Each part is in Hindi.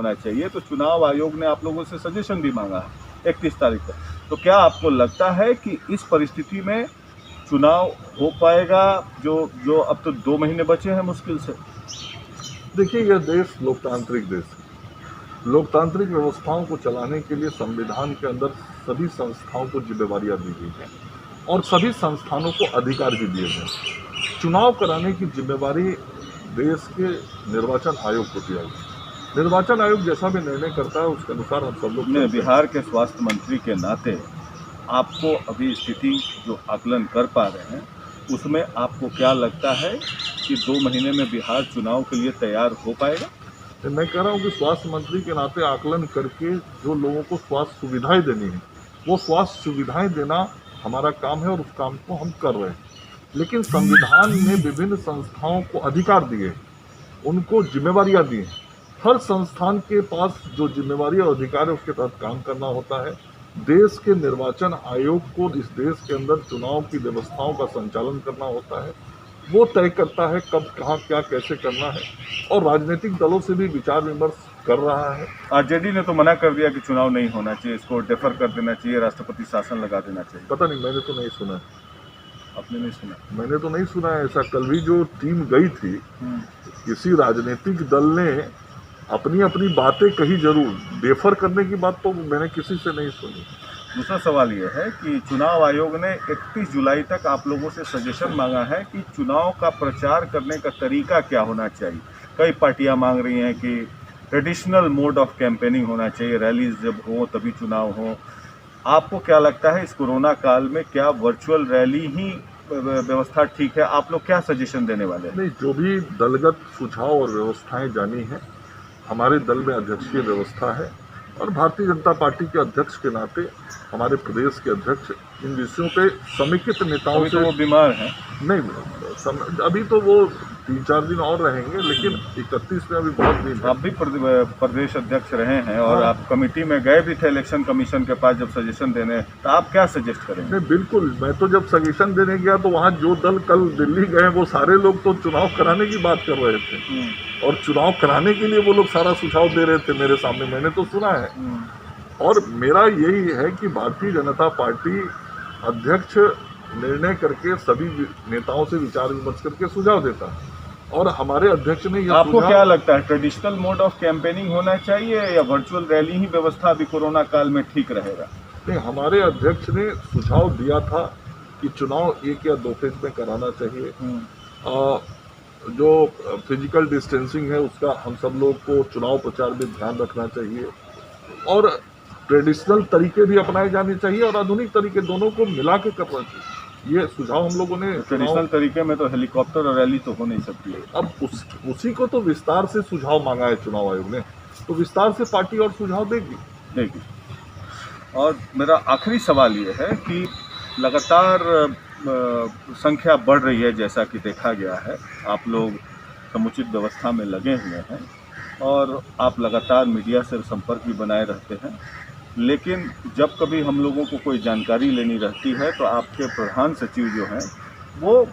होना चाहिए, तो चुनाव आयोग ने आप लोगों से सजेशन भी मांगा है 31 तारीख तक। तो क्या आपको लगता है कि इस परिस्थिति में चुनाव हो पाएगा, जो अब तो 2 महीने बचे हैं मुश्किल से? देखिए, यह देश लोकतांत्रिक देश है। लोकतांत्रिक व्यवस्थाओं को चलाने के लिए संविधान के अंदर सभी संस्थाओं को जिम्मेवारियां दी गई हैं और सभी संस्थानों को अधिकार भी दिए गए हैं। चुनाव कराने की जिम्मेवारी देश के निर्वाचन आयोग को दिया गया। निर्वाचन आयोग जैसा भी निर्णय करता है उसके अनुसार हम सब लोग बिहार के स्वास्थ्य मंत्री के नाते आपको अभी स्थिति जो आकलन कर पा रहे हैं, उसमें आपको क्या लगता है कि 2 महीने में बिहार चुनाव के लिए तैयार हो पाएगा? तो मैं कह रहा हूँ कि स्वास्थ्य मंत्री के नाते आकलन करके जो लोगों को स्वास्थ्य सुविधाएं देनी है वो स्वास्थ्य सुविधाएं देना हमारा काम है और उस काम को हम कर रहे हैं। लेकिन संविधान ने विभिन्न संस्थाओं को अधिकार दिए, उनको जिम्मेवारियां दी हैं। हर संस्थान के पास जो जिम्मेवारी और अधिकार है उसके तहत काम करना होता है। देश के निर्वाचन आयोग को इस देश के अंदर चुनाव की व्यवस्थाओं का संचालन करना होता है। वो तय करता है कब कहाँ क्या कैसे करना है और राजनीतिक दलों से भी विचार विमर्श कर रहा है। आरजेडी ने तो मना कर दिया कि चुनाव नहीं होना चाहिए, इसको डेफर कर देना चाहिए, राष्ट्रपति शासन लगा देना चाहिए। पता नहीं, मैंने तो नहीं सुना। आपने नहीं सुना? मैंने तो नहीं सुना है ऐसा। कल भी जो टीम गई थी, किसी राजनीतिक दल ने अपनी अपनी बातें कही जरूर, डेफर करने की बात तो मैंने किसी से नहीं सुनी। दूसरा सवाल ये है कि चुनाव आयोग ने 31 जुलाई तक आप लोगों से सजेशन मांगा है कि चुनाव का प्रचार करने का तरीका क्या होना चाहिए। कई पार्टियां मांग रही हैं कि ट्रेडिशनल मोड ऑफ कैंपेनिंग होना चाहिए, रैलीज जब हो तभी चुनाव हो। आपको क्या लगता है इस कोरोना काल में क्या वर्चुअल रैली ही व्यवस्था ठीक है? आप लोग क्या सजेशन देने वाले हैं? नहीं, जो भी दलगत सुझाव और व्यवस्थाएं जानी है, हमारे दल में अध्यक्षीय व्यवस्था है और भारतीय जनता पार्टी के अध्यक्ष के नाते हमारे प्रदेश के अध्यक्ष इन विषयों पे समेकित नेताओं से। तो वो बीमार हैं? नहीं, अभी तो वो 3-4 दिन और रहेंगे, लेकिन 31 में अभी बहुत दिन। आप भी प्रदेश अध्यक्ष रहे हैं और आप कमेटी में गए भी थे इलेक्शन कमीशन के पास जब सजेशन देने, तो आप क्या सजेस्ट करेंगे? नहीं, बिल्कुल। मैं तो जब सजेशन देने गया तो वहाँ जो दल कल दिल्ली गए वो सारे लोग तो चुनाव कराने की बात कर रहे थे और चुनाव कराने के लिए वो लोग सारा सुझाव दे रहे थे मेरे सामने, मैंने तो सुना है। और मेरा यही है कि भारतीय जनता पार्टी अध्यक्ष निर्णय करके सभी नेताओं से विचार विमर्श करके सुझाव देता है और हमारे अध्यक्ष ने यह। आपको क्या लगता है, ट्रेडिशनल मोड ऑफ कैंपेनिंग होना चाहिए या वर्चुअल रैली ही व्यवस्था अभी कोरोना काल में ठीक रहेगा? नहीं, हमारे अध्यक्ष ने सुझाव दिया था कि चुनाव 1 या 2 फेज में कराना चाहिए। जो फिजिकल डिस्टेंसिंग है उसका हम सब लोग को चुनाव प्रचार में ध्यान रखना चाहिए और ट्रेडिशनल तरीके भी अपनाए जाने चाहिए और आधुनिक तरीके दोनों को मिला के करना चाहिए। ये सुझाव हम लोगों ने। ट्रेडिशनल तरीके में तो हेलीकॉप्टर और रैली तो हो नहीं सकती है। अब उसी को तो विस्तार से सुझाव मांगा है चुनाव आयोग ने, तो विस्तार से पार्टी और सुझाव देगी। और मेरा आखिरी सवाल ये है कि लगातार संख्या बढ़ रही है, जैसा कि देखा गया है। आप लोग समुचित व्यवस्था में लगे हुए हैं और आप लगातार मीडिया से संपर्क भी बनाए रहते हैं, लेकिन जब कभी हम लोगों को कोई जानकारी लेनी रहती है तो आपके प्रधान सचिव जो हैं वो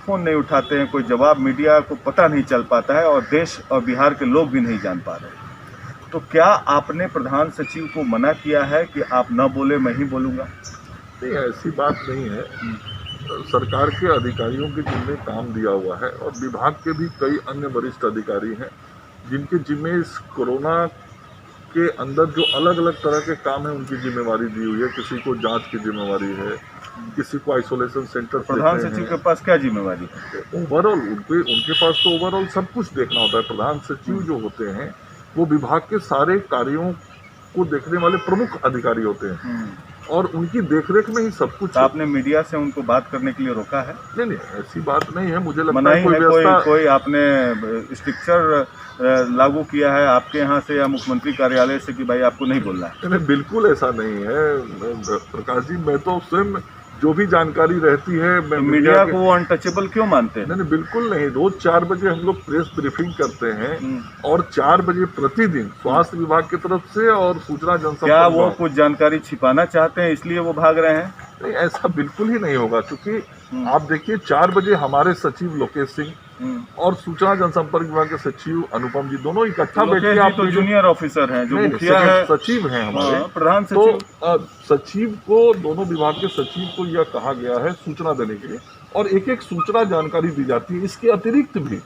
फ़ोन नहीं उठाते हैं, कोई जवाब मीडिया को पता नहीं चल पाता है और देश और बिहार के लोग भी नहीं जान पा रहे। तो क्या आपने प्रधान सचिव को मना किया है कि आप न बोले, मैं ही बोलूँगा? नहीं, ऐसी बात नहीं है। सरकार के अधिकारियों के जिम्मे काम दिया हुआ है और विभाग के भी कई अन्य वरिष्ठ अधिकारी हैं जिनके जिम्मे इस कोरोना के अंदर जो अलग अलग तरह के काम है उनकी जिम्मेवारी दी हुई है। किसी को जांच की जिम्मेवारी है, किसी को आइसोलेशन सेंटर। प्रधान सचिव के पास क्या जिम्मेवारी है? ओवरऑल उनके पास तो ओवरऑल सब कुछ देखना होता है। प्रधान सचिव जो होते हैं वो विभाग के सारे कार्यों को देखने वाले प्रमुख अधिकारी होते हैं और उनकी देखरेख में ही सब कुछ। आपने मीडिया से उनको बात करने के लिए रोका है? नहीं, ऐसी बात नहीं है। मुझे लगता है कोई कोई आपने स्ट्रिक्चर लागू किया है आपके यहाँ से या मुख्यमंत्री कार्यालय से कि भाई आपको नहीं बोलना है? नहीं, बिल्कुल ऐसा नहीं है प्रकाश जी। मैं तो स्वयं जो भी जानकारी रहती है मैं मीडिया को अनटचेबल क्यों मानते हैं? नहीं, बिल्कुल नहीं। रोज 4 बजे हम लोग प्रेस ब्रीफिंग करते हैं और 4 बजे प्रतिदिन स्वास्थ्य विभाग की तरफ से और सूचना जनसंपर्क। क्या वो कुछ जानकारी छिपाना चाहते हैं इसलिए वो भाग रहे हैं? नहीं, ऐसा बिल्कुल ही नहीं होगा, क्योंकि आप देखिए 4 बजे हमारे सचिव लोकेश सिंह और सूचना जनसंपर्क विभाग के सचिव अनुपम जी दोनों इकट्ठा बैठ के आप तो जूनियर ऑफिसर हैं, जो नहीं, मुखिया है, सचिव हैं हमारे, हाँ, प्रधान तो सचिव। सचिव को, दोनों विभाग के सचिव को यह कहा गया है सूचना देने के लिए, और एक एक सूचना जानकारी दी जाती है। इसके अतिरिक्त भी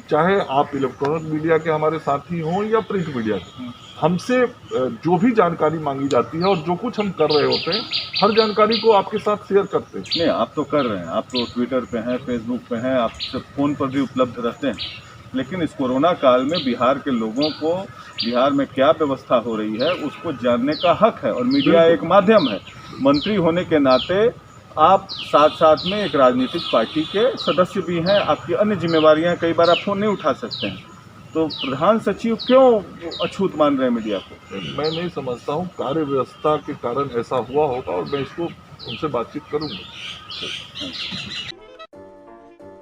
चाहे आप इलेक्ट्रॉनिक मीडिया के हमारे साथी हों या प्रिंट मीडिया के, हमसे जो भी जानकारी मांगी जाती है और जो कुछ हम कर रहे होते हैं, हर जानकारी को आपके साथ शेयर करते हैं। नहीं, आप तो कर रहे हैं, आप तो ट्विटर पे हैं, फेसबुक पे हैं, आप सब फ़ोन पर भी उपलब्ध रहते हैं, लेकिन इस कोरोना काल में बिहार के लोगों को बिहार में क्या व्यवस्था हो रही है उसको जानने का हक है, और मीडिया एक माध्यम है। मंत्री होने के नाते आप साथ साथ में एक राजनीतिक पार्टी के सदस्य भी हैं, आपकी अन्य जिम्मेवारियां, कई बार आप फ़ोन नहीं उठा सकते हैं, तो प्रधान सचिव क्यों अछूत मान रहे हैं मीडिया को? मैं नहीं समझता हूँ, कार्य व्यवस्था के कारण ऐसा हुआ होगा और मैं इसको उनसे बातचीत करूंगा।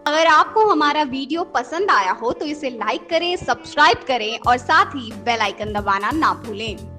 अगर आपको हमारा वीडियो पसंद आया हो तो इसे लाइक करें, सब्सक्राइब करें और साथ ही बेल आइकन दबाना ना भूलें।